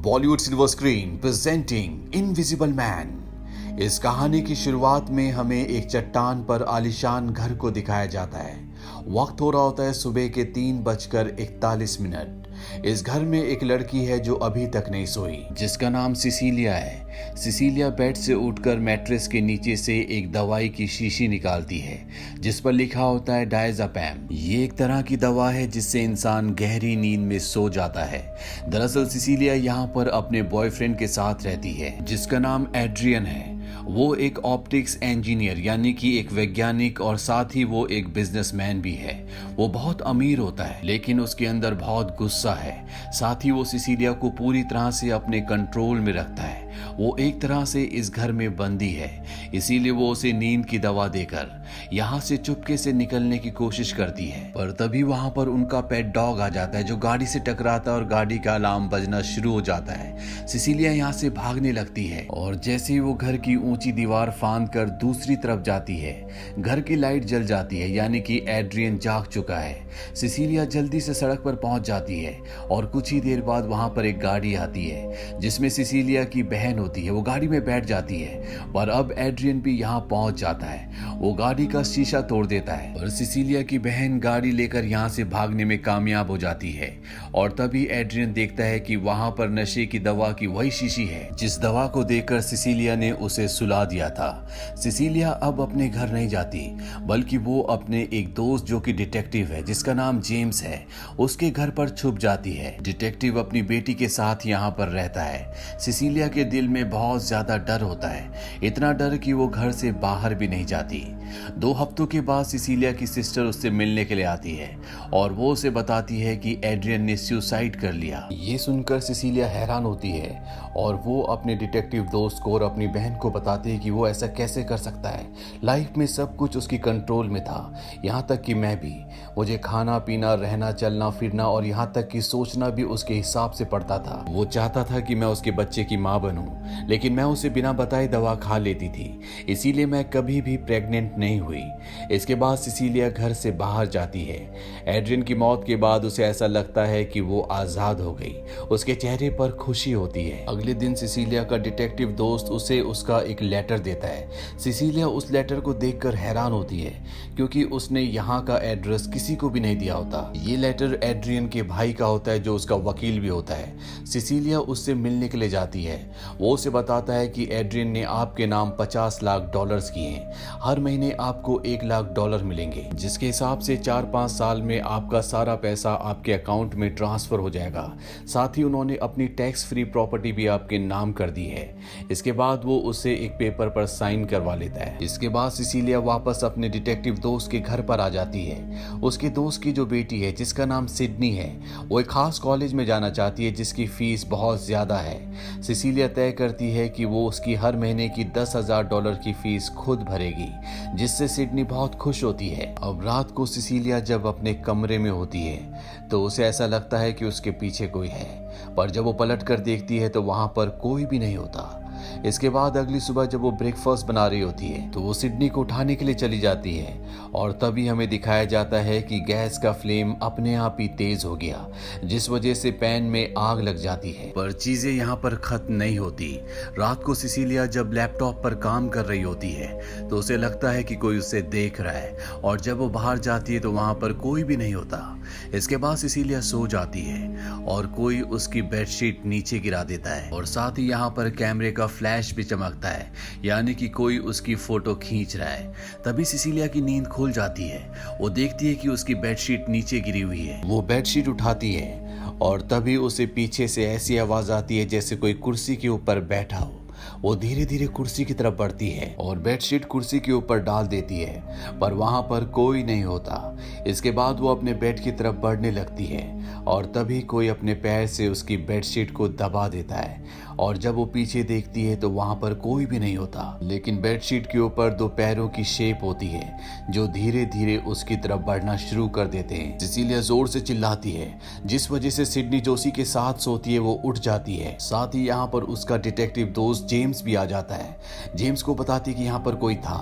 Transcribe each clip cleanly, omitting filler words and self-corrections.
Bollywood silver screen presenting invisible man. इस कहानी की शुरुआत में हमें एक चट्टान पर आलीशान घर को दिखाया जाता है। वक्त हो रहा होता है सुबह के 3:41। इस घर में एक लड़की है जो अभी तक नहीं सोई, जिसका नाम सिसीलिया है। सिसीलिया बेड से उठकर मैट्रेस के नीचे से एक दवाई की शीशी निकालती है जिस पर लिखा होता है डायज़ापैम। ये एक तरह की दवा है जिससे इंसान गहरी नींद में सो जाता है। दरअसल सिसीलिया यहाँ पर अपने बॉयफ्रेंड के साथ रहती है जिसका नाम एड्रियन है। वो एक ऑप्टिक्स इंजीनियर यानी कि एक वैज्ञानिक और साथ ही वो एक बिजनेसमैन भी है। वो बहुत अमीर होता है लेकिन उसके अंदर बहुत गुस्सा है। साथ ही वो सिसीलिया को पूरी तरह से अपने कंट्रोल में रखता है। वो एक तरह से इस घर में बंदी है, इसीलिए वो उसे नींद की दवा देकर यहाँ से चुपके से निकलने की कोशिश करती है। पर तभी वहाँ पर उनका पेट डॉग आ जाता है जो गाड़ी से टकराता है और गाड़ी का अलार्म बजना शुरू हो जाता है। सिसीलिया यहाँ से भागने लगती है और जैसे ही वो घर की ऊंची दीवार फांद कर दूसरी तरफ जाती है, घर की लाइट जल जाती है यानी कि एड्रियन जाग चुका है। सिसीलिया जल्दी से सड़क पर पहुंच जाती है और कुछ ही देर बाद वहां पर एक गाड़ी आती है जिसमें सिसीलिया की बहन होती है। वो गाड़ी में बैठ जाती है पर अब एड्रियन भी यहाँ पहुंच जाता है। वो गाड़ी का शीशा तोड़ देता है और सिसीलिया की बहन गाड़ी लेकर यहाँ से भागने में कामयाब हो जाती है। और तभी एड्रियन देखता है कि वहां पर नशे की दवा की वही शीशी है जिस दवा को देकर सिसीलिया ने उसे सुला दिया था। सिसीलिया अब अपने घर नहीं जाती बल्कि वो अपने एक दोस्त जो कि डिटेक्टिव है जिसका नाम जेम्स है, उसके घर पर छुप जाती है। डिटेक्टिव अपनी बेटी के साथ यहाँ पर रहता है। सिसीलिया के दिल में बहुत ज्यादा डर होता है, इतना डर कि वो घर से बाहर भी नहीं जाती। 2 हफ्तों के बाद सिसीलिया की सिस्टर उससे मिलने के लिए आती है और वो उसे बताती है कि एड्रियन ने सुसाइड कर लिया। ये सुनकर सिसीलिया हैरान होती है और वो अपने डिटेक्टिव दोस्त को और अपनी बहन को बताती है कि वो ऐसा कैसे कर सकता है। लाइफ में सब कुछ उसकी कंट्रोल में था, यहाँ तक कि मैं भी। मुझे खाना पीना, रहना, चलना फिरना और यहाँ तक कि सोचना भी उसके हिसाब से पड़ता था। वो चाहता था कि मैं उसके बच्चे की माँ बनूं, लेकिन मैं उसे बिना बताए दवा खा लेती थी, इसीलिए मैं कभी भी प्रेग्नेंट नहीं हुई। इसके बाद सिसीलिया घर से बाहर जाती है। एड्रियन की मौत के बाद उसे ऐसा लगता है कि वो आजाद हो गई। उसके चेहरे पर खुशी होती है। अगले दिन सिसीलिया का डिटेक्टिव दोस्त उसे उसका एक लेटर देता है। सिसीलिया उस लेटर को देखकर हैरान होती है क्योंकि उसने यहाँ का एड्रेस किसी को भी नहीं दिया होता। ये लेटर एड्रियन के भाई का होता है जो उसका वकील भी होता है। सिसीलिया उससे मिलने के लिए जाती है। वो उसे बताता है कि एड्रियन ने आपके नाम $50 लाख किए हैं। हर महीने आपको $1 लाख मिलेंगे जिसके हिसाब से 4-5 साल में आपका सारा पैसा आपके अकाउंट में ट्रांसफर हो जाएगा। साथ ही उन्होंने अपनी टैक्स फ्री प्रॉपर्टी भी आपके नाम कर दी है। इसके बाद वो उसे एक पेपर पर साइन करवा लेता है। इसके बाद सिसीलिया वापस अपने डिटेक्टिव दोस्त के घर पर आ जाती है। उसके दोस्त की जो बेटी है जिसका नाम सिडनी है, वो एक खास कॉलेज में जाना चाहती है जिसकी फीस बहुत ज्यादा है। सिसीलिया तय करती है कि वो उसकी हर महीने की $10,000 की फीस खुद भरेगी, जिससे सिडनी बहुत खुश होती है। अब रात को सिसीलिया जब अपने कमरे में होती है तो उसे ऐसा लगता है कि उसके पीछे कोई है, पर जब वो पलट कर देखती है तो वहां पर कोई भी नहीं होता। इसके बाद अगली सुबह जब वो ब्रेकफास्ट बना रही होती है तो वो सिडनी को उठाने के लिए चली जाती है और तभी हमें दिखाया जाता है कि गैस का फ्लेम अपने आप ही तेज हो गया जिस वजह से पैन में आग लग जाती है। पर चीजें यहाँ पर खत्म नहीं होती। रात को सिसीलिया जब लैपटॉप पर काम कर रही होती है तो उसे लगता है कि कोई उसे देख रहा है और जब वो बाहर जाती है तो वहां पर कोई भी नहीं होता। इसके बाद सिसीलिया सो जाती है और कोई उसकी बेडशीट नीचे गिरा देता है और साथ ही यहाँ पर कैमरे का फ्लैश भी चमकता है यानी कि कोई उसकी फोटो खींच रहा है। तभी सिसीलिया की नींद खुल जाती है। वो देखती है कि उसकी बेडशीट नीचे गिरी हुई है। वो बेडशीट उठाती है और तभी उसे पीछे से ऐसी आवाज आती है जैसे कोई कुर्सी के ऊपर बैठा हो। वो धीरे धीरे कुर्सी की तरफ बढ़ती है और बेडशीट कुर्सी के ऊपर डाल देती है पर वहां पर कोई नहीं होता। इसके बाद वो अपने बेड की तरफ बढ़ने लगती है और तभी कोई अपने पैर से उसकी बेडशीट को दबा देता है और जब वो पीछे देखती है तो वहां पर कोई भी नहीं होता, लेकिन बेडशीट के ऊपर दो पैरों की शेप होती है जो धीरे धीरे उसकी तरफ बढ़ना शुरू कर देते हैं। सिसिलिया जोर से चिल्लाती है, जिस वजह से सिडनी जो उसी के साथ सोती है वो उठ जाती है। साथ ही यहाँ पर उसका डिटेक्टिव दोस्त जेम्स भी आ जाता है। जेम्स को बताती कि यहाँ पर कोई था।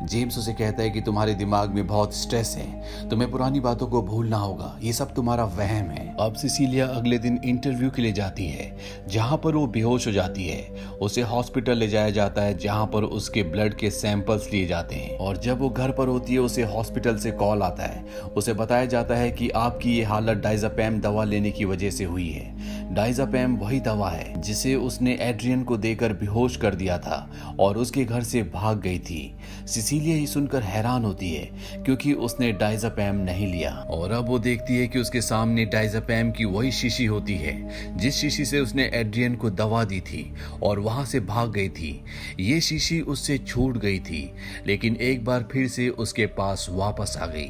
जेम्स उसे कहता है कि तुम्हारे दिमाग में बहुत स्ट्रेस है, तुम्हें पुरानी बातों को भूलना होगा, ये सब तुम्हारा वहम है। अब सिसिलिया अगले दिन इंटरव्यू के लिए जाती है, जहाँ पर वो बेहोश हो जाती है। उसे हॉस्पिटल ले जाया जाता है, जहाँ पर उसके ब्लड के सैंपल्स लिए जाते हैं। और जब वो घर पर होती है उसे हॉस्पिटल से कॉल आता है। उसे बताया जाता है कि आपकी ये हालत डाइज़ापैम दवा लेने की वजह से हुई है। डाइज़ापैम वही दवा है जिसे उसने एड्रियन को देकर बेहोश कर दिया था और उसके घर से भाग गई थी। सिसिलिया ये सुनकर हैरान होती है क्योंकि उसने डाइज़ापैम नहीं लिया, और अब वो देखती है कि उसके सामने डाइज़ापैम की वही शीशी होती है जिस शीशी से उसने एड्रियन को दवा दी थी और वहां से भाग गई थी। ये शीशी उससे छूट गई थी, लेकिन एक बार फिर से उसके पास वापस आ गई।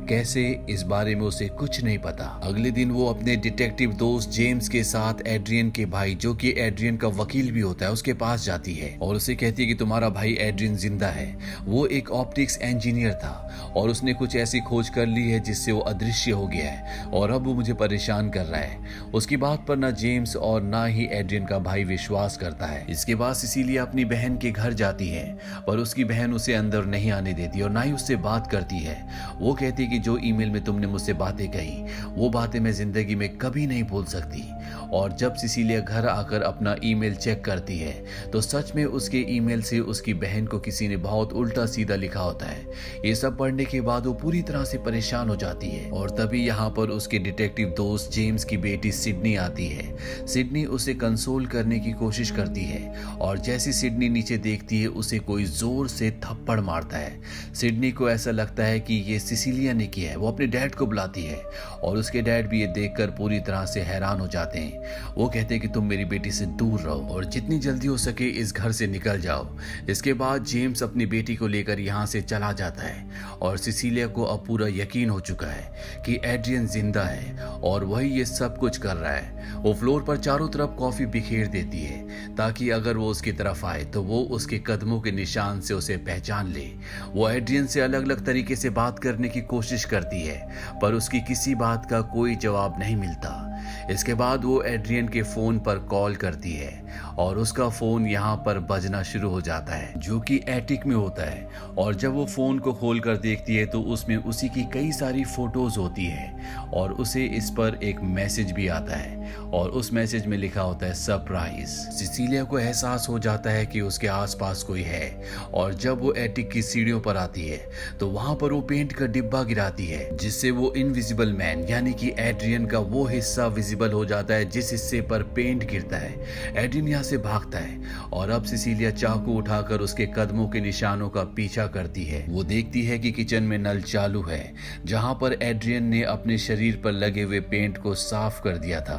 कैसे, इस बारे में उसे कुछ नहीं पता। अगले दिन वो अपने डिटेक्टिव दोस्त जेम्स के साथ एड्रियन के भाई, जो कि एड्रियन का वकील भी होता है, उसके पास जाती है और उसे कहती है कि तुम्हारा भाई एड्रियन जिंदा है। वो एक ऑप्टिक्स इंजीनियर था और उसने कुछ ऐसी खोज कर ली है जिससे वो अदृश्य हो गया है और अब वो मुझे परेशान कर रहा है। उसकी बात पर ना जेम्स और ना ही एड्रियन का भाई विश्वास करता है। इसके बाद सिसिलिया अपनी बहन के घर जाती है, पर उसकी बहन उसे अंदर नहीं आने देती और ना ही उससे बात करती है। वो कहती है कि जो ईमेल में तुमने मुझसे बातें कही वो बातें मैं जिंदगी में कभी नहीं भूल सकती। और जब सिसिलिया घर आकर अपना ईमेल चेक करती है तो सच में उसके ईमेल से उसकी बहन को किसी ने बहुत उल्टा सीधा लिखा होता है। ये सब पढ़ने के बाद वो पूरी तरह से परेशान हो जाती है और तभी यहाँ पर उसके डिटेक्टिव दोस्त जेम्स की बेटी सिडनी आती है। सिडनी उसे कंसोल करने की कोशिश करती है और जैसी सिडनी नीचे देखती है उसे कोई जोर से थप्पड़ मारता है। सिडनी को ऐसा लगता है कि ये सिसिलिया ने किया है। वो अपने डैड को बुलाती है और उसके डैड भी ये देखकर पूरी तरह से हैरान हो जाते हैं। वो कहते हैं कि तुम मेरी बेटी से दूर रहो और जितनी जल्दी हो सके इस घर से निकल जाओ। इसके बाद जेम्स अपनी बेटी को लेकर यहाँ से चला जाता है और सिसिलिया को अब पूरा यकीन हो चुका है कि एड्रियन जिंदा है और वही ये सब कुछ कर रहा है। वो फ्लोर पर चारों तरफ कॉफी बिखेर देती है ताकि अगर वो उसकी तरफ आए तो वो उसके कदमों के निशान से उसे पहचान ले। वो एड्रियन से अलग अलग तरीके से बात करने की कोशिश करती है पर उसकी किसी बात का कोई जवाब नहीं मिलता। इसके बाद वो एड्रियन के फोन पर कॉल करती है और उसका फोन यहाँ पर बजना शुरू हो जाता है, जो कि एटिक में होता है। और जब वो फोन को खोलकर देखती है तो उसमें उसी की कई सारी फोटोज होती है और उसे इस पर एक मैसेज भी आता है और उस मैसेज में लिखा होता है सरप्राइज। सिसिलिया को एहसास हो जाता है कि उसके आसपास कोई है और जब वो एटिक की सीढ़ियों पर आती है तो वहां पर वो पेंट का डिब्बा गिराती है, जिससे वो इनविजिबल मैन यानी कि एड्रियन का वो हिस्सा विजिबल हो जाता है जिस हिस्से पर पेंट गिरता है। एड्रियन यहाँ से भागता है और अब सिसिलिया चाकू उठाकर उसके कदमों के निशानों का पीछा करती है। वो देखती है कि किचन में नल चालू है, जहां पर एड्रियन ने अपने शरीर पर लगे हुए पेंट को साफ कर दिया था।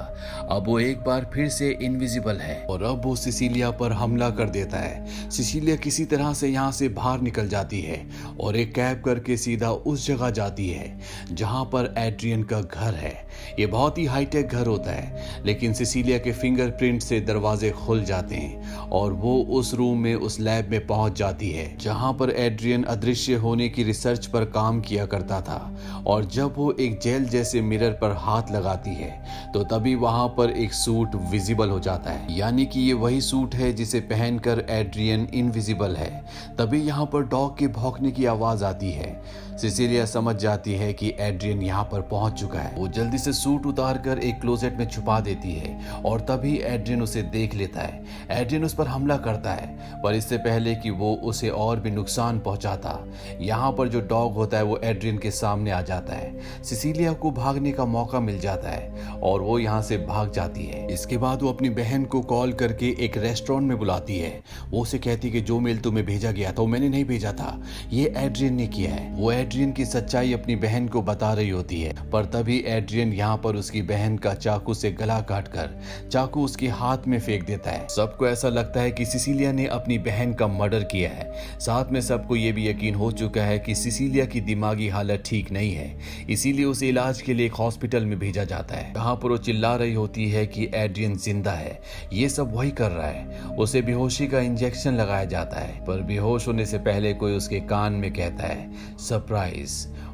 अब वो एक बार फिर से इनविजिबल है और अब वो सिसिलिया पर हमला कर देता है। सिसिलिया किसी तरह से यहाँ से बाहर निकल जाती है और एक कैब करके सीधा उस जगह जाती है जहां पर एड्रियन का घर है। ये बहुत ही हाईटेक घर होता है, लेकिन सिसिलिया के फिंगरप्रिंट से दरवाजे खुल जाते हैं और वो उस रूम में, उस लैब में पहुंच जाती है जहां पर एड्रियन अदृश्य होने की रिसर्च पर काम किया करता था। और जब वो एक जेल जैसे मिरर पर हाथ लगाती है तो तभी वहां पर एक सूट विजिबल हो जाता है, यानी कि ये वही सूट है जिसे पहनकर एड्रियन इनविजिबल है। तभी यहाँ पर डॉग के भौंकने की आवाज आती है। सिसिलिया समझ जाती है कि एड्रियन यहाँ पर पहुंच चुका है। वो जल्दी से सूट उतारकर एक क्लोजेट में छुपा देती है और तभी एड्रियन उसे देख लेता है। एड्रियन उस पर हमला करता है, पर इससे पहले कि वो उसे और भी नुकसान पहुंचाता, यहाँ पर जो डॉग होता है वो एड्रियन के सामने आ जाता है। सिसिलिया को भागने का मौका मिल जाता है और वो यहाँ से भाग जाती है। इसके बाद वो अपनी बहन को कॉल करके एक रेस्टोरेंट में बुलाती है। वो उसे कहती है कि जो मेल तुम्हें भेजा गया था वो मैंने नहीं भेजा था, ये एड्रियन ने किया है। वो एड्रियन की सच्चाई अपनी बहन को बता रही होती है, पर तभी एड्रियन यहाँ पर उसकी बहन का चाकू से गला काटकर चाकू उसके हाथ में फेंक देता है। सबको ऐसा लगता है कि सिसिलिया ने अपनी बहन का मर्डर किया है। साथ में सबको ये भी यकीन हो चुका है कि सिसिलिया की दिमागी हालत ठीक नहीं है, इसीलिए उसे इलाज के लिए एक हॉस्पिटल में भेजा जाता है, जहाँ पर वो चिल्ला रही होती है कि एड्रियन जिंदा है, ये सब वही कर रहा है। उसे बेहोशी का इंजेक्शन लगाया जाता है, पर बेहोश होने से पहले कोई उसके कान में कहता है सरप्राइज।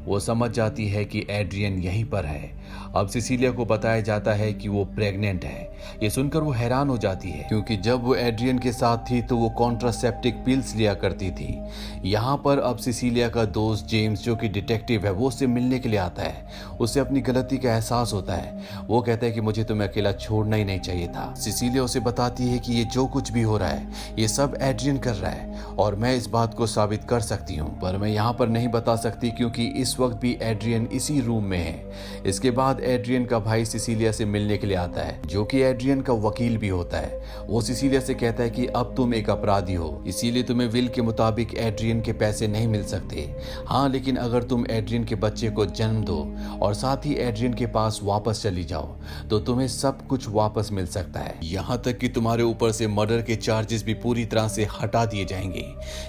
वो समझ जाती है कि एड्रियन यहीं पर है। अब सिसिलिया को बताया जाता है कि वो प्रेग्नेंट है। ये सुनकर वो हैरान हो जाती है, क्योंकि जब वो एड्रियन के साथ थी तो वो कॉन्ट्रासेप्टिक पिल्स लिया करती थी। यहाँ पर अब सिसिलिया का दोस्त जेम्स, जो कि डिटेक्टिव है, वो उससे मिलने के लिए आता है। उसे अपनी गलती का एहसास होता है। वो कहता है कि मुझे तुम्हें अकेला छोड़ना ही नहीं चाहिए था। सिसिलिया उसे बताती है कि ये जो कुछ भी हो रहा है ये सब एड्रियन कर रहा है और मैं इस बात को साबित कर सकती हूँ, पर मैं यहाँ पर नहीं बता सकती क्योंकि इस वक्त भी एड्रियन इसी रूम में है। इसके बाद एड्रियन का भाई सिसिलिया से मिलने के लिए आता है, जो कि एड्रियन का वकील भी होता है। वो सिसिलिया से कहता है कि अब तुम एक अपराधी हो, इसीलिए तुम्हें विल के मुताबिक एड्रियन के पैसे नहीं मिल सकते। हाँ, लेकिन अगर तुम एड्रियन के बच्चे को जन्म दो और साथ ही एड्रियन के पास वापस चली जाओ तो तुम्हें सब कुछ वापस मिल सकता है। यहाँ तक कि तुम्हारे ऊपर से मर्डर के चार्जेस भी पूरी तरह से हटा दिए जाएंगे।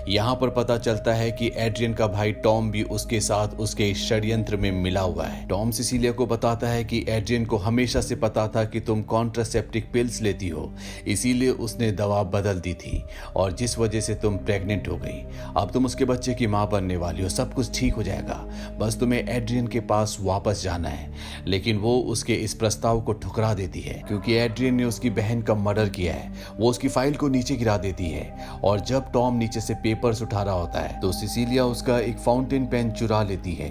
यहाँ पर पता चलता है कि एड्रियन का भाई टॉम भी उसके साथ उसके षड्यंत्र में मिला हुआ है। टॉम सिसिलिया को बताता है कि एड्रियन को हमेशा से पता था कि तुम कॉन्ट्रासेप्टिक पिल्स लेती हो, इसीलिए उसने दवा बदल दी थी और जिस वजह से तुम प्रेग्नेंट हो गई। अब तुम उसके बच्चे की मां बनने वाली हो, सब कुछ ठीक हो जाएगा, बस तुम्हें एड्रियन के पास वापस जाना है। लेकिन वो उसके इस प्रस्ताव को ठुकरा देती है, क्योंकि एड्रियन ने उसकी बहन का मर्डर किया है। वो उसकी फाइल को नीचे गिरा देती है और जब टॉम नीचे से पेपर्स उठा रहा होता है तो सिसिलिया उसका एक फाउंटेन पेन चुरा लेती है।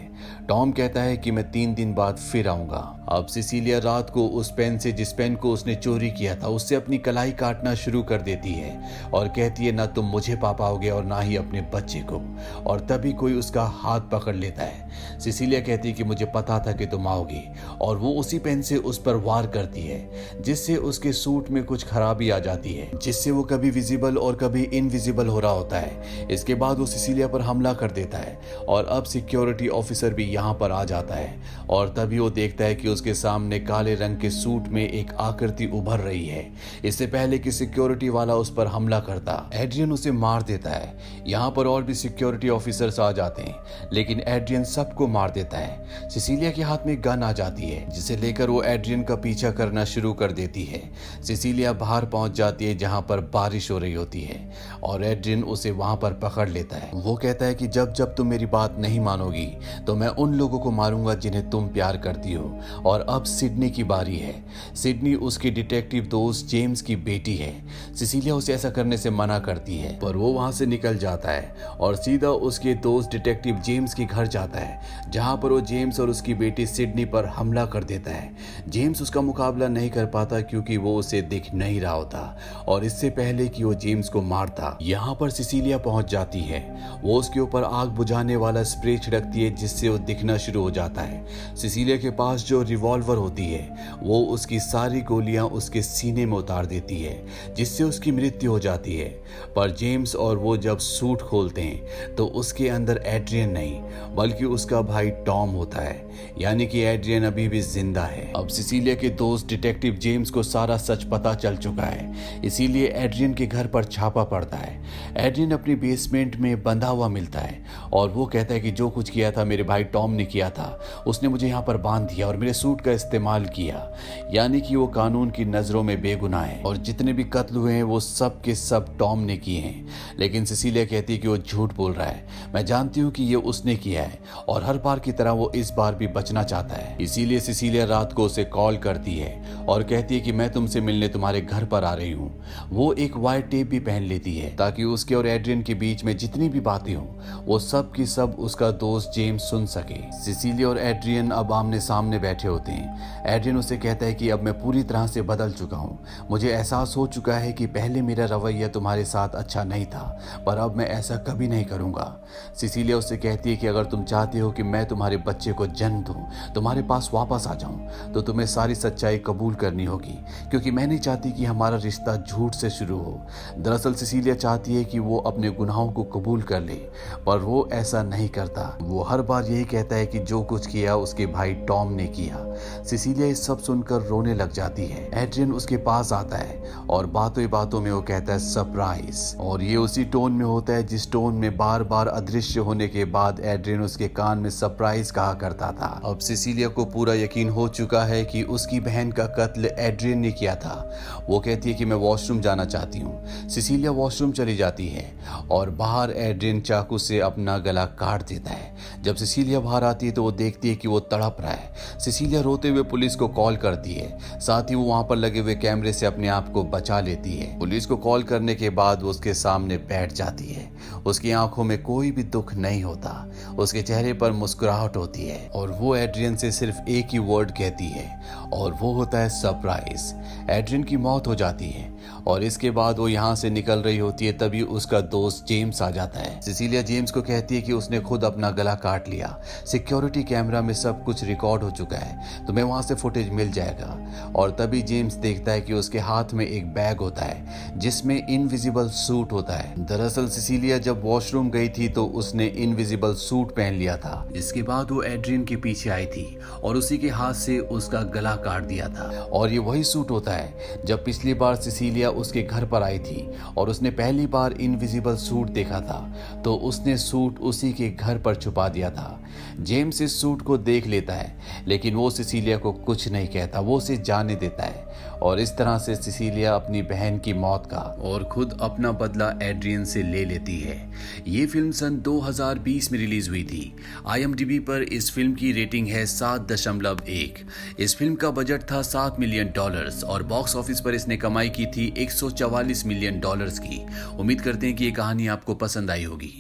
टॉम कहता है कि मैं 3 दिन बाद फिर आऊंगा। अब सिसिलिया रात को उस पेन से, जिस पेन को उसने चोरी किया था, उससे अपनी कलाई काटना शुरू कर देती है और कहती है ना तुम मुझे पा पाओगे और ना ही अपने बच्चे को। और तभी कोई उसका हाथ पकड़ लेता है। सिसिलिया कहती है कि मुझे पता था कि तुम आओगी, और वो उसी पेन से उस पर वार करती है, जिससे उसके सूट में कुछ खराबी आ जाती है, जिससे वो कभी विजिबल और कभी इनविजिबल हो रहा होता है। इसके बाद वो सिसिलिया पर हमला कर देता है और अब सिक्योरिटी ऑफिसर भी यहाँ पर आ जाता है और तभी वो देखता है कि उसके सामने काले रंग के सूट में एक आकृति उभर रही है। इससे पहले कि सिक्योरिटी वाला उस पर हमला करता, एड्रियन उसे मार देता है। यहाँ पर और भी सिक्योरिटी ऑफिसर्स आ जाते हैं, लेकिन एड्रियन सबको मार देता है। सिसिलिया के हाथ में गन आ जाती है, जिसे लेकर वो एड्रियन का पीछा करना शुरू कर देती है। सिसिलिया बाहर पहुंच जाती है जहां पर बारिश हो रही होती है और एड्रियन उसे वहां पर पकड़ लेता है। वो कहता है कि जब जब तुम मेरी बात नहीं मानोगी तो मैं उन लोगों को मारूंगा जिन्हें तुम प्यार करती हो। और अब सिडनी की बारी है। सिडनी उसकी डिटेक्टिव दोस्त जेम्स की बेटी है। सिसिलिया उसे ऐसा करने से मना करती है, पर वो वहां से निकल जाता है और सीधा उसके दोस्त डिटेक्टिव जेम्स के घर जाता है, जहां पर वो जेम्स और उसकी बेटी सिडनी पर हमला कर देता है। जेम्स उसका मुकाबला नहीं कर पाता क्योंकि वो उसे दिख नहीं रहा होता और इससे पहले कि वो जेम्स को मारता, यहाँ पर सिसिलिया पहुंच जाती है। वो उसके ऊपर आग बुझाने वाला स्प्रे छिड़कती है, जिससे वो दिखना शुरू हो जाता है। सिसिलिया के पास जो रिवॉल्वर होती है वो उसकी सारी गोलियां उसके सीने में उतार देती है, जिससे उसकी मृत्यु हो जाती है। पर जेम्स और वो जब सूट खोलते हैं तो उसके अंदर एड्रियन नहीं बल्कि उसका भाई टॉम होता है, यानी कि एड्रियन अभी भी जिंदा है। अब सिसिलिया के दोस्त डिटेक्टिव जेम्स को सारा सच पता चल चुका है, इसीलिए एड्रियन के घर पर छापा पड़ता है। एड्रियन अपनी बेसमेंट में बंधा हुआ मिलता है और वो कहता है कि जो कुछ किया था मेरे भाई टॉम ने किया था। उसने मुझे यहाँ पर बांध दिया और मेरे सूट का इस्तेमाल किया, यानी कि वो कानून की नजरों में बेगुनाह है और जितने भी कत्ल हुए हैं वो सब के सब टॉम ने किए हैं। लेकिन सिसिलिया कहती है कि वो झूठ बोल रहा है, मैं जानती हूँ कि ये उसने किया है और हर बार की तरह वो इस बार भी बचना चाहता है। इसीलिए सिसिलिया रात को उसे कॉल करती है और कहती है कि मैं तुमसे मिलने तुम्हारे घर पर आ रही हूँ। वो एक वाइट टेप भी पहन लेती है ताकि उसके और एड्रियन के बीच में जितनी भी बातें हों वो सब की सब उसका दोस्त जेम्स सुन सके। सिसिलिया और एड्रियन अब आमने सामने बैठे होते हैं। एड्रियन उसे कहता है कि अब मैं पूरी तरह से बदल चुका हूँ, मुझे एहसास हो चुका है कि पहले मेरा रवैया तुम्हारे साथ अच्छा नहीं था, पर अब मैं ऐसा कभी नहीं करूँगा। सिसिलिया उससे कहती है कि अगर तुम चाहते हो कि मैं तुम्हारे बच्चे को जन्म दूँ, तुम्हारे पास वापस आ जाऊँ, तो तुम्हें सारी सच्चाई कबूल करनी होगी, क्योंकि मैं नहीं चाहती कि हमारा रिश्ता झूठ से शुरू हो। दरअसल सिसिलिया चाहती है कि वो अपने गुनाहों को कबूल कर ले, पर वो ऐसा नहीं करता। वो हर बार यही कहता है कि जो कुछ किया उसके भाई टॉम ने किया। सिसिलिया ये सब सुनकर रोने लग जाती है। एड्रियन उसके पास आता है और बातों ही बातों में वो कहता है सरप्राइज, और ये उसी टोन में होता है जिस टोन में बार बार अदृश्य होने के बाद एड्रियन उसके कान में सरप्राइज कहा करता था। अब सिसिलिया को पूरा यकीन हो चुका है कि उसकी बहन का कत्ल एड्रियन ने किया था। वो कहती है कि मैं वॉशरूम जाना चाहती हूँ। सिसिलिया वॉशरूम चली जाती है और बाहर एड्रियन चाकू से अपना गला काट देता है। जब सिसिलिया बाहर आती है तो वो देखती है कि वो तड़प रहा है। सिसिलिया रोते हुए पुलिस को कॉल करती है, साथ ही वो वहां पर लगे हुए कैमरे से अपने आप को बचा लेती है। पुलिस को कॉल करने के बाद वो उसके सामने बैठ जाती है। उसकी आंखों में कोई भी दुख नहीं होता, उसके चेहरे पर मुस्कुराहट होती है और वो एड्रियन से सिर्फ एक ही वर्ड कहती है और वो होता है सरप्राइज। एड्रियन की मौत हो जाती है और इसके बाद वो यहाँ से निकल रही होती है, तभी उसका दोस्त जेम्स आ जाता है। सिसिलिया जेम्स को कहती है कि उसने खुद अपना गला काट लिया, सिक्योरिटी कैमरा में सब कुछ रिकॉर्ड हो चुका है, तुम्हें वहां से फुटेज मिल जाएगा। और तभी जेम्स देखता है कि उसके हाथ में एक बैग होता है जिसमें इनविजिबल सूट होता है। दरअसल सिसिलिया जब वॉशरूम गई थी तो उसने इनविजिबल सूट पहन लिया था। इसके बाद वो एड्रियन के पीछे आई थी और उसी के हाथ से उसका गला काट दिया था। और ये वही सूट होता है जब पिछली बार सिसिलिया उसके घर पर आई थी और उसने पहली बार इनविजिबल सूट देखा था तो उसने सूट उसी के घर पर छुपा दिया था। जेम्स इस सूट को देख लेता है लेकिन वो सिसिलिया को कुछ नहीं कहता, वो उसे जाने देता है और इस तरह से सिसिलिया अपनी बहन की मौत का और खुद अपना बदला एड्रियन से ले लेती है। ये फिल्म सन 2020 में रिलीज हुई थी। IMDb पर इस फिल्म की रेटिंग है 7.1। इस फिल्म का बजट था $7 मिलियन और बॉक्स ऑफिस पर इसने कमाई की थी $144 मिलियन की। उम्मीद करते हैं कि ये कहानी आपको पसंद आई होगी।